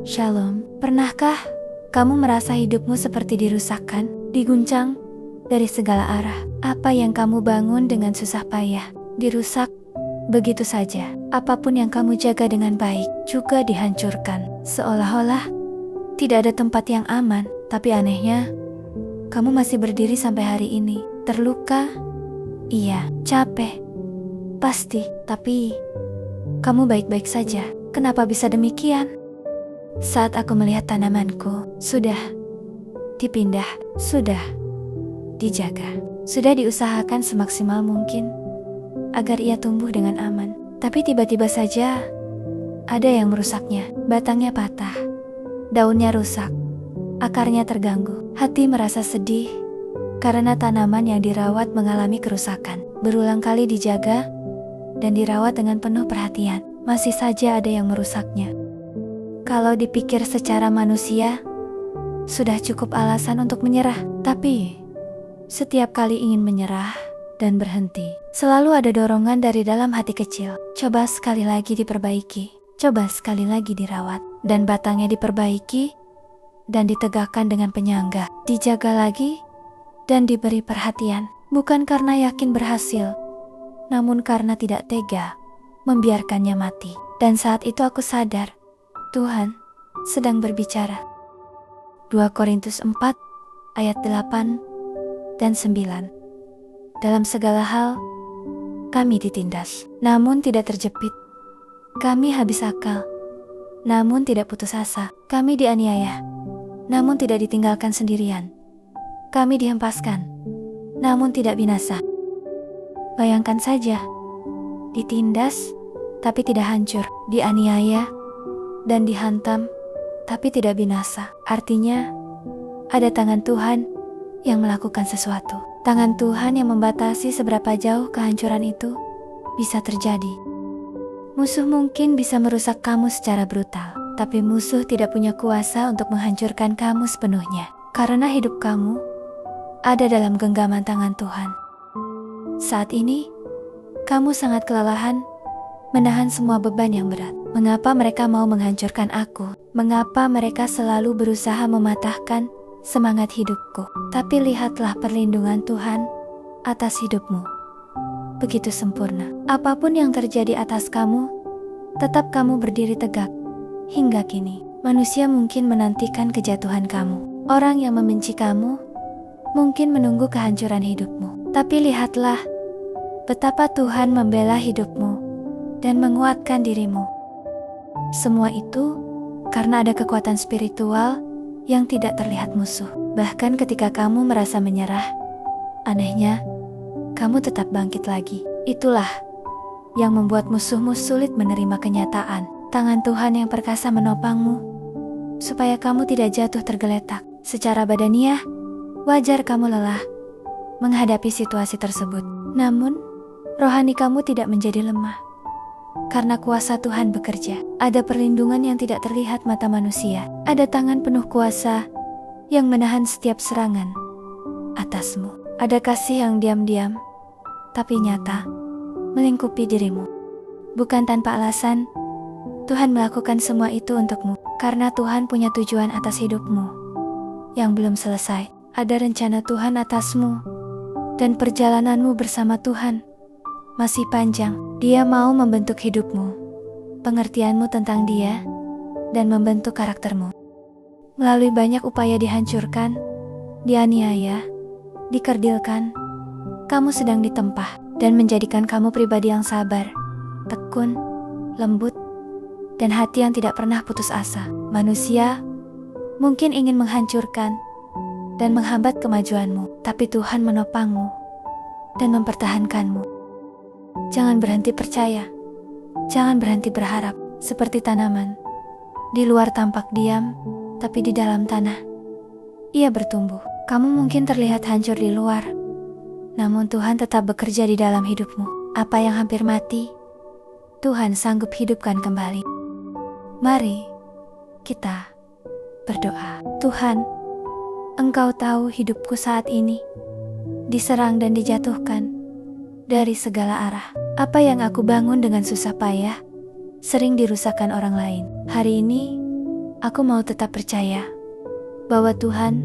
Shalom, pernahkah kamu merasa hidupmu seperti dirusakkan, diguncang dari segala arah? Apa yang kamu bangun dengan susah payah, dirusak begitu saja. Apapun yang kamu jaga dengan baik, juga dihancurkan. Seolah-olah tidak ada tempat yang aman, tapi anehnya, kamu masih berdiri sampai hari ini. Terluka? Iya. Capek? Pasti, tapi kamu baik-baik saja. Kenapa bisa demikian? Saat aku melihat tanamanku, sudah dipindah, sudah dijaga, sudah diusahakan semaksimal mungkin agar ia tumbuh dengan aman. Tapi tiba-tiba saja ada yang merusaknya. Batangnya patah, daunnya rusak, akarnya terganggu. Hati merasa sedih karena tanaman yang dirawat mengalami kerusakan. Berulang kali dijaga dan dirawat dengan penuh perhatian, masih saja ada yang merusaknya. Kalau dipikir secara manusia, sudah cukup alasan untuk menyerah. Tapi setiap kali ingin menyerah dan berhenti, selalu ada dorongan dari dalam hati kecil. Coba sekali lagi diperbaiki, coba sekali lagi dirawat, dan batangnya diperbaiki dan ditegakkan dengan penyangga, dijaga lagi dan diberi perhatian. Bukan karena yakin berhasil, namun karena tidak tega membiarkannya mati. Dan saat itu aku sadar, Tuhan sedang berbicara. 2 Korintus 4 ayat 8 dan 9. Dalam segala hal, kami ditindas, namun tidak terjepit. Kami habis akal, namun tidak putus asa. Kami dianiaya, namun tidak ditinggalkan sendirian. Kami dihempaskan, namun tidak binasa. Bayangkan saja, ditindas tapi tidak hancur, dianiaya dan dihantam tapi tidak binasa. Artinya, ada tangan Tuhan yang melakukan sesuatu. Tangan Tuhan yang membatasi seberapa jauh kehancuran itu bisa terjadi. Musuh mungkin bisa merusak kamu secara brutal, tapi musuh tidak punya kuasa untuk menghancurkan kamu sepenuhnya, karena hidup kamu ada dalam genggaman tangan Tuhan. Saat ini, kamu sangat kelelahan menahan semua beban yang berat. Mengapa mereka mau menghancurkan aku? Mengapa mereka selalu berusaha mematahkan semangat hidupku? Tapi lihatlah perlindungan Tuhan atas hidupmu. Begitu sempurna. Apapun yang terjadi atas kamu, tetap kamu berdiri tegak. Hingga kini, manusia mungkin menantikan kejatuhan kamu. Orang yang membenci kamu mungkin menunggu kehancuran hidupmu. Tapi lihatlah betapa Tuhan membela hidupmu dan menguatkan dirimu. Semua itu karena ada kekuatan spiritual yang tidak terlihat musuh. Bahkan ketika kamu merasa menyerah, anehnya, kamu tetap bangkit lagi. Itulah yang membuat musuhmu sulit menerima kenyataan. Tangan Tuhan yang perkasa menopangmu, supaya kamu tidak jatuh tergeletak. Secara badaniah, wajar kamu lelah menghadapi situasi tersebut. Namun, rohani kamu tidak menjadi lemah. Karena kuasa Tuhan bekerja, ada perlindungan yang tidak terlihat mata manusia. Ada tangan penuh kuasa yang menahan setiap serangan atasmu. Ada kasih yang diam-diam, tapi nyata, melingkupi dirimu. Bukan tanpa alasan, Tuhan melakukan semua itu untukmu. Karena Tuhan punya tujuan atas hidupmu yang belum selesai. Ada rencana Tuhan atasmu, dan perjalananmu bersama Tuhan masih panjang. Dia mau membentuk hidupmu, pengertianmu tentang Dia, dan membentuk karaktermu. Melalui banyak upaya dihancurkan, dianiaya, dikerdilkan, kamu sedang ditempah dan menjadikan kamu pribadi yang sabar, tekun, lembut, dan hati yang tidak pernah putus asa. Manusia mungkin ingin menghancurkan dan menghambat kemajuanmu, tapi Tuhan menopangmu dan mempertahankanmu. Jangan berhenti percaya, jangan berhenti berharap. Seperti tanaman, di luar tampak diam, tapi di dalam tanah ia bertumbuh. Kamu mungkin terlihat hancur di luar, namun Tuhan tetap bekerja di dalam hidupmu. Apa yang hampir mati, Tuhan sanggup hidupkan kembali. Mari kita berdoa. Tuhan, Engkau tahu hidupku saat ini diserang dan dijatuhkan dari segala arah. Apa yang aku bangun dengan susah payah sering dirusakkan orang lain. Hari ini Aku mau tetap percaya bahwa Tuhan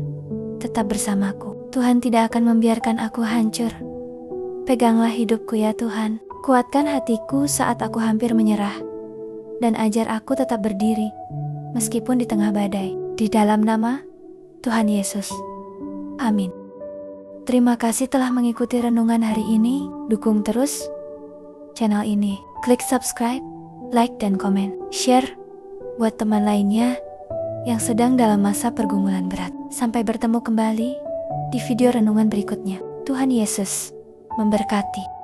tetap bersamaku. Tuhan tidak akan membiarkan aku hancur. Peganglah hidupku ya Tuhan. Kuatkan hatiku saat aku hampir menyerah. Dan ajar aku tetap berdiri, meskipun di tengah badai. Di dalam nama Tuhan Yesus. Amin. Terima kasih telah mengikuti renungan hari ini. Dukung terus channel ini. Klik subscribe, like dan komen. Share buat teman lainnya yang sedang dalam masa pergumulan berat. Sampai bertemu kembali di video renungan berikutnya. Tuhan Yesus memberkati.